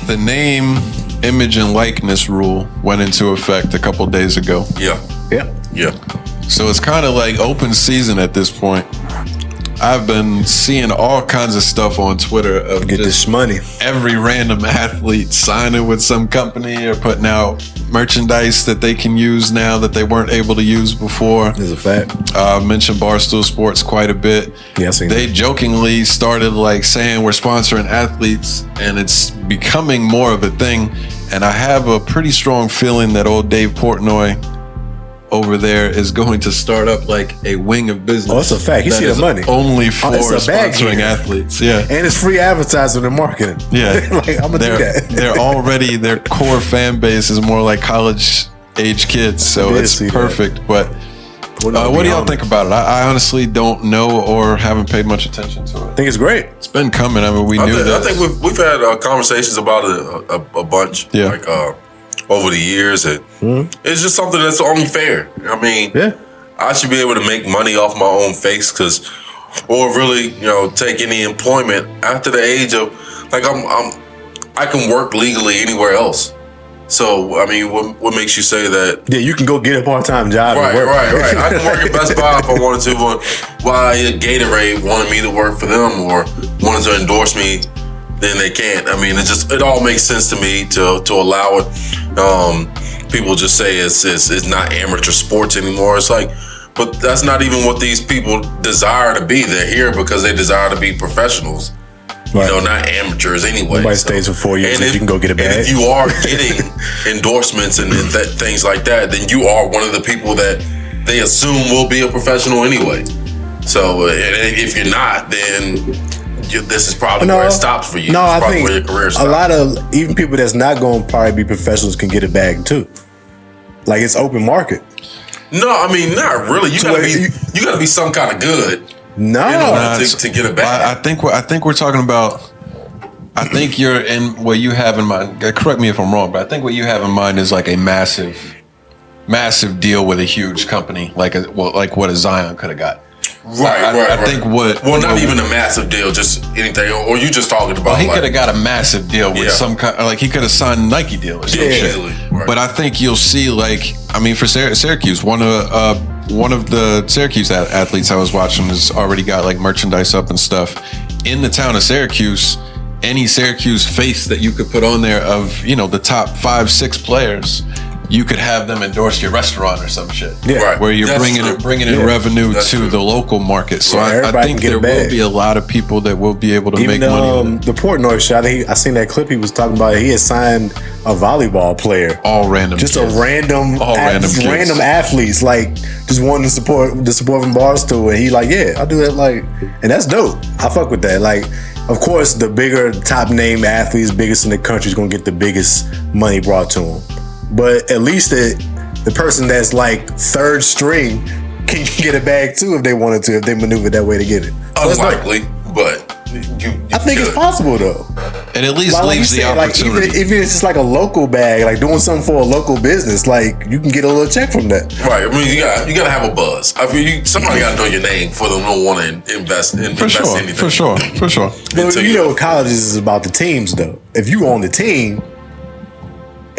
the name, image, and likeness rule went into effect a couple days ago. Yeah. So it's kind of like open season at this point. I've been seeing all kinds of stuff on Twitter of get this money. Every random athlete signing with some company or putting out merchandise that they can use now that they weren't able to use before. Is a fact. Mentioned Barstool Sports quite a bit. Yeah, I seen they that. jokingly started like saying we're sponsoring athletes, and it's becoming more of a thing. And I have a pretty strong feeling that old Dave Portnoy over there is going to start up like a wing of business. Oh, it's a fact. He see the money. Only for it's a bag sponsoring here. athletes. Yeah. And it's free advertising and marketing. Yeah. Like, I'm going to do that. They're already, their core fan base is more like college age kids. So it's perfect. But what do y'all think about it? I honestly don't know or haven't paid much attention to it. I think it's great. It's been coming. I mean, we knew that. I think we've had conversations about it a bunch. Yeah. Like, over the years, and it's just something that's only fair. I mean, I should be able to make money off my own face, or really, take any employment after the age of, like, I can work legally anywhere else. So, I mean, what makes you say that? Yeah, you can go get a part-time job. Right. I can work at Best Buy if I wanted to, but why Gatorade wanted me to work for them or wanted to endorse me, then they can't. I mean, it all makes sense to me to allow it. People just say it's not amateur sports anymore. It's like, but that's not even what these people desire to be. They're here because they desire to be professionals. Right. Not amateurs anyway. Nobody stays for 4 years if you can go get a bag. And if you are getting endorsements and things like that, then you are one of the people that they assume will be a professional anyway. So if you're not, then this is probably where it stops for you. No, I think think where your career stops. A lot of even people that's not going to probably be professionals can get a bag too. Like, it's open market. No, I mean, not really. You gotta be some kind of good. No, to get a bag. I think we're talking about. I think you're in what you have in mind. Correct me if I'm wrong, but I think what you have in mind is like a massive deal with a huge company, like what a Zion could have got. Right. I think not even a massive deal, just anything, or you just talking about. Well, he could have got a massive deal with some kind, like he could have signed a Nike deal or some shit. Easily. Right. But I think you'll see, like, I mean, for Syracuse, one of the Syracuse athletes I was watching has already got like merchandise up and stuff in the town of Syracuse. Any Syracuse face that you could put on there of the top 5-6 players, you could have them endorse your restaurant or some shit. Yeah, right. Where you're bringing in revenue to the local market. So I think there will be a lot of people that will be able to make money. The Portnoy shot, I seen that clip he was talking about. He had signed a volleyball player. All random, just kids. random athletes, like just wanting to support from Barstool, and he like, yeah, I'll do that, like, and that's dope. I fuck with that. Like, of course, the bigger top name athletes, biggest in the country, is gonna get the biggest money brought to them. But at least the person that's like third string can get a bag too if they wanted to, if they maneuver that way to get it. So unlikely, but I think it's possible though. It at least leaves the opportunity. Like, even if it's just like a local bag, like doing something for a local business, like you can get a little check from that. Right. I mean, you gotta have a buzz. I mean, somebody gotta know your name for them to want to invest anything. For sure. But colleges is about the teams though. If you own the team,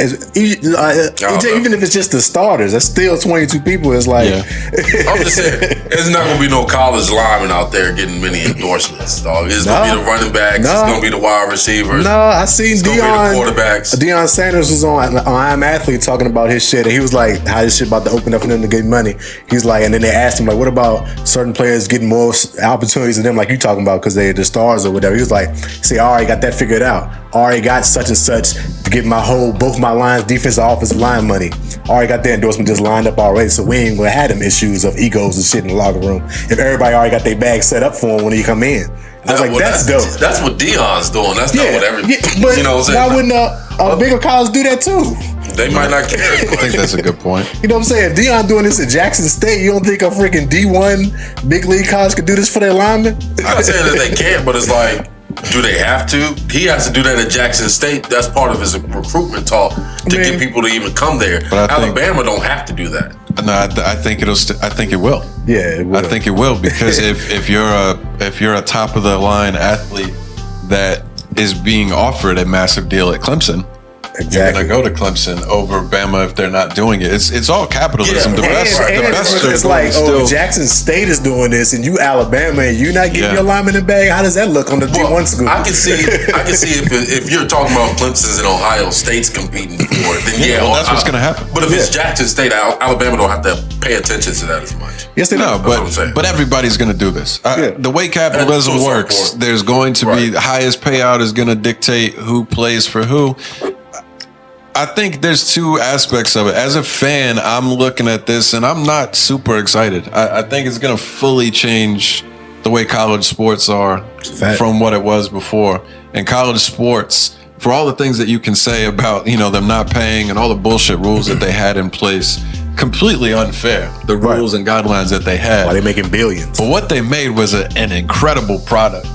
even if it's just the starters, that's still 22 people. It's like, I'm just saying, there's not gonna be no college linemen out there getting many endorsements, dog. It's gonna be the running backs. It's gonna be the wide receivers. No, I seen the quarterbacks. Deion Sanders was on M.A.C. talking about his shit, and he was like, how this shit about to open up for them to get money. He's like, and then they asked him like, what about certain players getting more opportunities than them, like you talking about, because they're the stars or whatever. He was like, see, I already got that figured out. I already got such and such to get both my lines, defensive, offensive line money. Already got their endorsement just lined up already, so we ain't gonna have them issues of egos and shit in the locker room if everybody already got their bag set up for them when you come in. I was like, that's dope. That's what Deion's doing. That's not what everybody. But you know what I'm saying? Why wouldn't a bigger college do that too? They might not care. I think that's a good point. You know what I'm saying? If Deion doing this at Jackson State, you don't think a freaking D1 big league college could do this for their linemen? I'm not saying that they can't, but it's like, do they have to? He has to do that at Jackson State. That's part of his recruitment talk to get people to even come there. But Alabama don't have to do that. No, I think I think it will. Yeah, it will. I think it will, because if you're a top of the line athlete that is being offered a massive deal at Clemson. Exactly. You're gonna go to Clemson over Bama if they're not doing it. It's all capitalism. Yeah. The best it's are like, still. Jackson State is doing this, and you Alabama, and you not getting Yeah. your lineman in the bag. How does that look on the D1 school? I can see if you're talking about Clemson's and Ohio State's competing for it, then Well, that's what's gonna happen. But if it's Jackson State, Alabama don't have to pay attention to that as much. Yes, they do. No, That's what I'm saying. but everybody's going to do this. The way capitalism And so works, forth. there's going to be Right. the highest payout is going to dictate who plays for who. I think there's two aspects of it. As a fan, I'm looking at this and I'm not super excited. I think it's going to fully change the way college sports are from what it was before. And college sports, for all the things that you can say about, them not paying and all the bullshit rules that they had in place, completely unfair. The rules and guidelines that they had. Why they making billions? But what they made was an incredible product.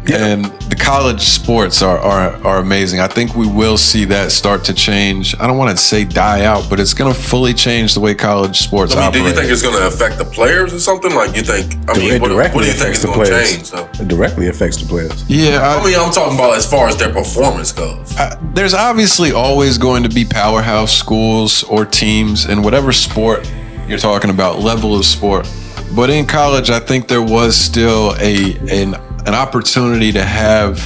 Yeah. And the college sports are amazing. I think we will see that start to change. I don't want to say die out, but it's going to fully change the way college sports operate. Do you think it's going to affect the players or something? Like you think? I mean, It what do directly you think affects is the going to players. change? Though? It directly affects the players. Yeah, I'm talking about as far as their performance goes. there's obviously always going to be powerhouse schools or teams in whatever sport you're talking about, level of sport. But in college, I think there was still an opportunity to have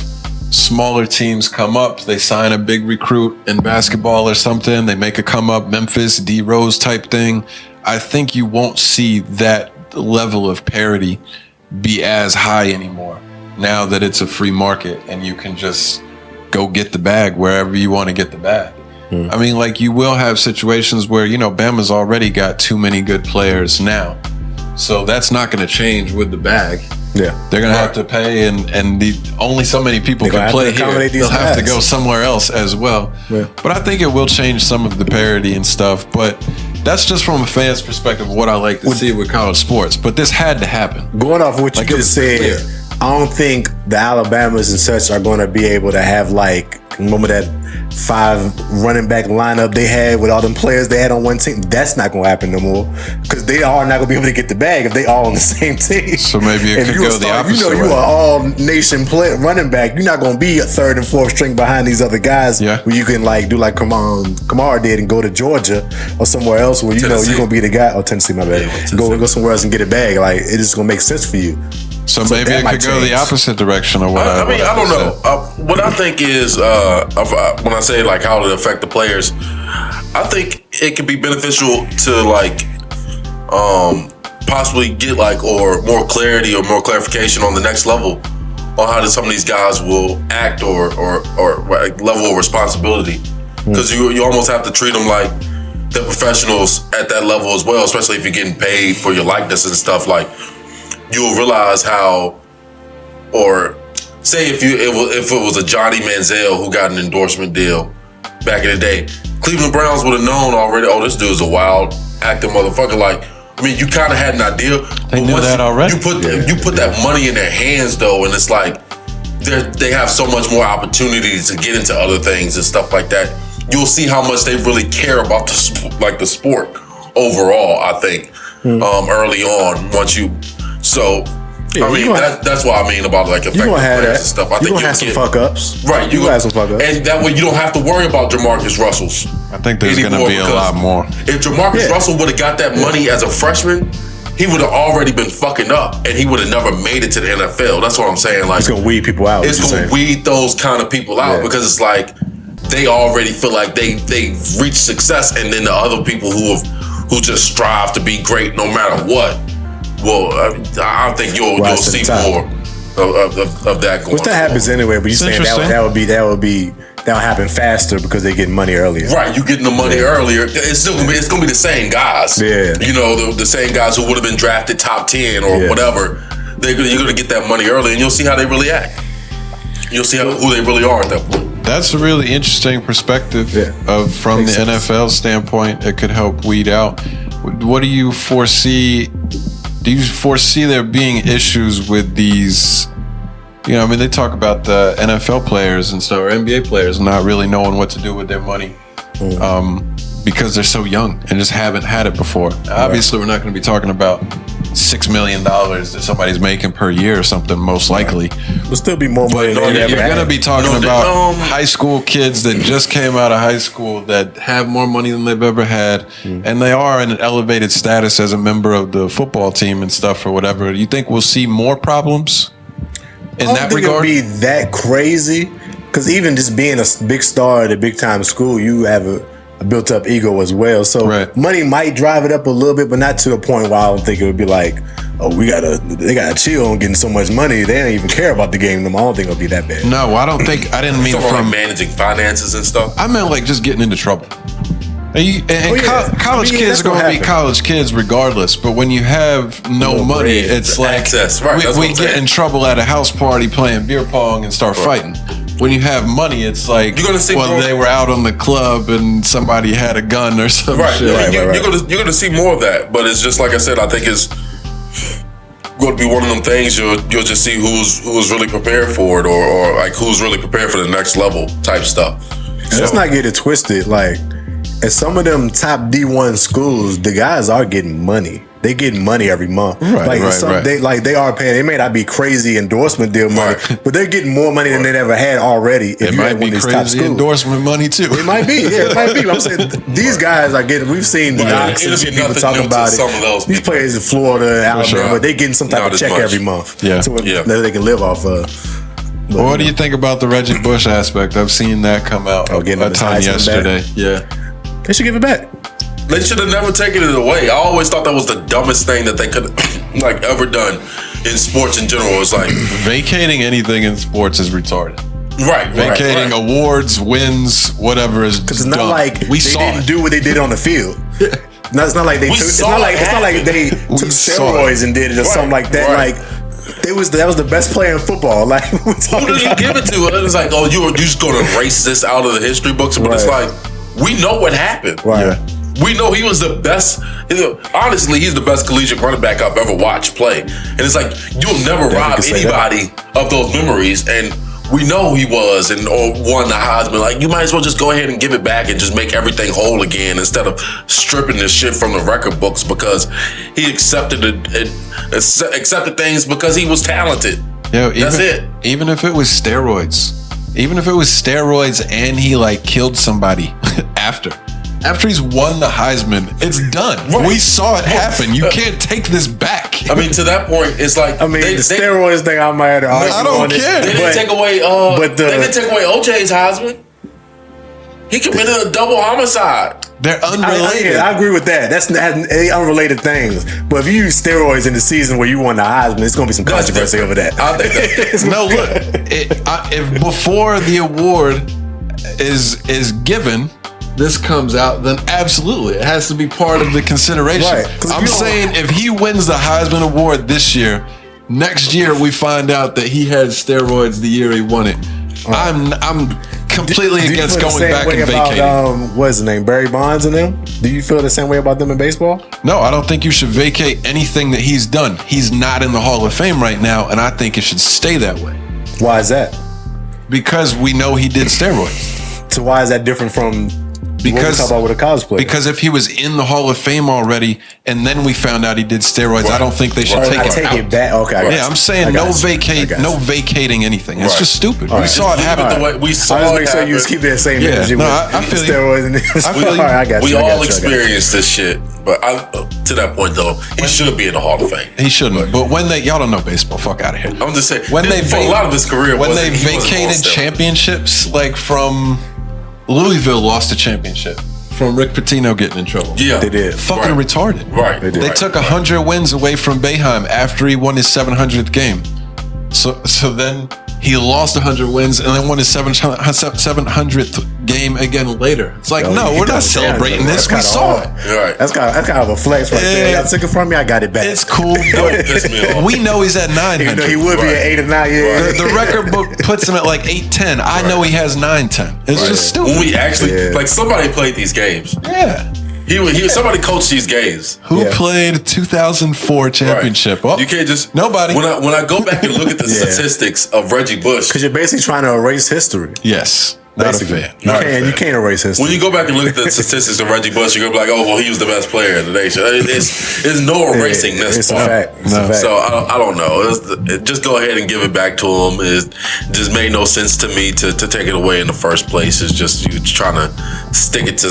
smaller teams come up. They sign a big recruit in basketball or something. They make a come up, Memphis, D Rose type thing. I think you won't see that level of parity be as high anymore now that it's a free market and you can just go get the bag wherever you want to get the bag. I mean, like you will have situations where, Bama's already got too many good players now. So that's not going to change with the bag. Yeah. They're going to have to pay and only so many people They're can gonna play have to here. accommodate these They'll have to guys. go somewhere else as well. Yeah. But I think it will change some of the parity and stuff. But that's just from a fan's perspective of what I like to see with college sports. But this had to happen. Going off what you Like, it was just said, clear. I don't think the Alabamas and such are going to be able to have remember that 5 running back lineup they had with all them players they had on one team. That's not going to happen no more because they are not going to be able to get the bag if they all on the same team. So maybe it And could you go the opposite You way. are all nation running back. You're not going to be a 3rd and 4th string behind these other guys. Yeah. Where you can do like Kamara did and go to Georgia or somewhere else where Tennessee. you're going to be the guy. Oh, Tennessee, my bad. Yeah, Tennessee. Go somewhere else and get a bag. Like it is going to make sense for you. So So maybe that it might could go the change. opposite direction of what I mean, I don't know. said. What I think is, when I say like how it affect the players, I think it could be beneficial to possibly get or more clarity or more clarification on the next level on how some of these guys will act or level of responsibility. Because you almost have to treat them like they're professionals at that level as well, especially if you're getting paid for your likeness and stuff. Like you'll realize how, or say if it was a Johnny Manziel who got an endorsement deal back in the day, Cleveland Browns would have known already. Oh, this dude's a wild acting motherfucker. Like, I mean, you kind of had an idea. They knew that already. You put that money in their hands though, and it's like they have so much more opportunities to get into other things and stuff like that. You'll see how much they really care about the sport overall. I think early on, once you Yeah, I mean, that's what I mean about affecting You gonna have players that and stuff. I you think gonna have some fuck ups, right. You gonna have some fuck ups, and that way you don't have to worry about Jamarcus Russell's. I think there's going to anymore be a because lot more. If Jamarcus Russell would have got that money as a freshman, he would have already been fucking up, and he would have never made it to the NFL. That's what I'm saying. Like it's gonna weed people out. it's gonna weed those kind of people out because it's like they already feel like they've reached success, and then the other people who just strive to be great no matter what. Well, I think you'll Rise to the see top. more of that going. Which that happens anyway, but you saying interesting. that'll happen faster because they get money earlier. Right, you getting the money earlier. It's still gonna be the same guys. Yeah. You know, the same guys who would have been drafted top 10 or whatever. You're gonna get that money early, and you'll see how they really act. You'll see who they really are at that point. That's a really interesting perspective from Makes the sense. NFL standpoint. It could help weed out. What do you foresee? Do you foresee there being issues with these? You know, I mean, they talk about the NFL players and stuff, or NBA players not really knowing what to do with their money because they're so young and just haven't had it before. Obviously, we're not going to be talking about $6 million that somebody's making per year or something, most likely. It'll still be more money than You're ever going to had. be talking about high school kids that just came out of high school that have more money than they've ever had, and they are in an elevated status as a member of the football team and stuff or whatever. You think we'll see more problems in I don't that think regard? it'll be that crazy, because even just being a big star at a big time school, you have a built up ego as well. So money might drive it up a little bit, but not to the point where I don't think it would be like, oh, they gotta chill on getting so much money. They don't even care about the game. I don't think it'll be that bad. No, I didn't mean from managing finances and stuff. I meant like just getting into trouble. College kids are going to be college kids regardless, but when you have no money, it's like access. We get in trouble at a house party playing beer pong and start fighting. When you have money, it's like, you're gonna see they were out on the club and somebody had a gun or something. You're gonna see more of that, but it's just like I said. I think it's going to be one of them things. You'll just see who's really prepared for it, or like who's really prepared for the next level type stuff. Let's not get it twisted. Like at some of them top D1 schools, the guys are getting money. They getting money every month. They are paying. It may not be crazy endorsement deal money, but they're getting more money than they've ever had already. It might be crazy endorsement money too. It might be. Yeah, it might be. I'm saying these guys are getting. We've seen the knocks and people talking about it. These players in Florida, Alabama, they're getting some type of check every month. That they can live off of. Well, what do you think about the Reggie Bush aspect? I've seen that come out a ton yesterday. Yeah, they should give it back. They should have never taken it away. I always thought that was the dumbest thing that they could like ever done in sports in general. It's like vacating anything in sports is retarded. Vacating awards, wins, whatever is because it's not like they didn't do what they did on the field. No, it's not like they took. It's not like they took steroids and did it or something like that. Like that was the best player in football. Like who did he give it to? It was like, oh, you're just going to erase this out of the history books, but it's like we know what happened. We know he was the best. Honestly, he's the best collegiate running back I've ever watched play. And it's like, you'll never rob anybody of those memories. And we know he was and won the Heisman. Like, you might as well just go ahead and give it back and just make everything whole again instead of stripping this shit from the record books because he accepted things because he was talented. That's it. Even if it was steroids. Even if it was steroids and he like killed somebody after he's won the Heisman, it's done. We saw it happen. You can't take this back. I mean, to that point, it's like the steroids thing. I might argue. I don't care. They didn't take away. They didn't take away OJ's Heisman. He committed a double homicide. They're unrelated. I agree with that. That's unrelated things. But if you use steroids in the season where you won the Heisman, it's going to be some controversy over that. I think that. No, look. If before the award is given, this comes out, then absolutely it has to be part of the consideration. I'm saying if he wins the Heisman Award this year, next year we find out that he had steroids the year he won it. I'm completely against going back and vacating. What's his name? Barry Bonds and them? Do you feel the same way about them in baseball? No, I don't think you should vacate anything that he's done. He's not in the Hall of Fame right now, and I think it should stay that way. Why is that? Because we know he did steroids. So why is that different from what we talk about with a college player? Because if he was in the Hall of Fame already, and then we found out he did steroids, I don't think they should take it out. It back. Okay, I'm saying no vacating anything. It's just stupid. We saw it happen. We saw I just make sure you just keep that same energy with I feel steroids. I got you. We all experienced this shit. But to that point, though, he should be in the Hall of Fame. He shouldn't. But when y'all don't know baseball, fuck out of here. I'm just saying. When for a lot of his career, when they vacated championships, like from Louisville lost a championship from Rick Pitino getting in trouble. Yeah, they did. Fucking retarded. Right. They took 100 wins away from Boeheim after he won his 700th game. So then he lost 100 wins and then won his 700th game again later. It's like, no, we're not celebrating this. We saw it. Right. That's kind of a flex right there. Y'all took it from me, I got it back. It's cool. We know he's at 900. He would be at 8 or 9. The record book puts him at like 810. I know he has 910. It's just stupid. When we actually, like somebody played these games. Yeah. Somebody coached these games. Who played 2004 championship? Well, you can't just nobody. When I go back and look at the statistics of Reggie Bush, because you're basically trying to erase history. Yes. Not Basically, a fan. you can't erase history. When you go back and look at the statistics of Reggie Bush, you're gonna be like, "Oh, well, he was the best player of the nation." It's no erasing this It's a part. fact. It's a fact. So I don't know. Just go ahead and give it back to him. It just made no sense to me to take it away in the first place. It's just you trying to stick it to.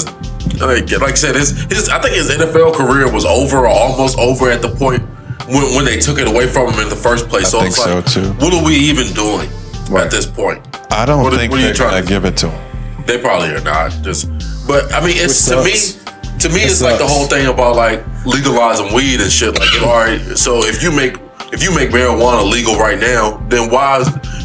Like I said, I think his NFL career was over or almost over at the point when they took it away from him in the first place. I think so too. What are we even doing at this point? I don't think what are you they're trying gonna to give it to him. They probably are not. But I mean, it's Which to me, it's like the whole thing about like legalizing weed and shit. Like, all right, so if you make marijuana legal right now, then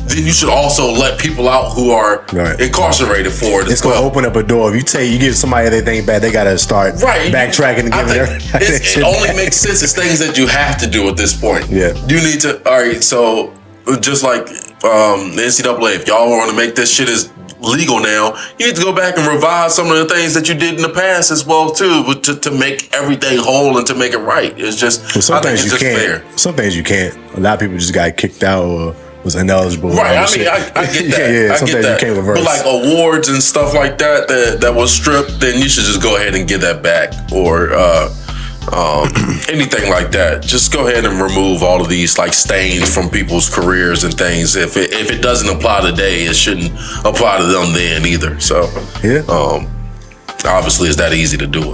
then you should also let people out who are incarcerated for it. It's going to open up a door. If you give somebody they think bad, they got to start backtracking and it only makes sense. It's things that you have to do at this point. Yeah, you need to. All right, so just like the NCAA, if y'all want to make this shit is legal now, you need to go back and revise some of the things that you did in the past as well too, to make everything whole and to make it right. It's just I think it's just fair. Some things you can't. A lot of people just got kicked out or was ineligible. Right. I mean, I get that. I get that. You can't reverse. But like awards and stuff like that was stripped, then you should just go ahead and get that back, or anything like that. Just go ahead and remove all of these like stains from people's careers and things. If it doesn't apply today, it shouldn't apply to them then either. So yeah. Obviously, it's that easy to do it.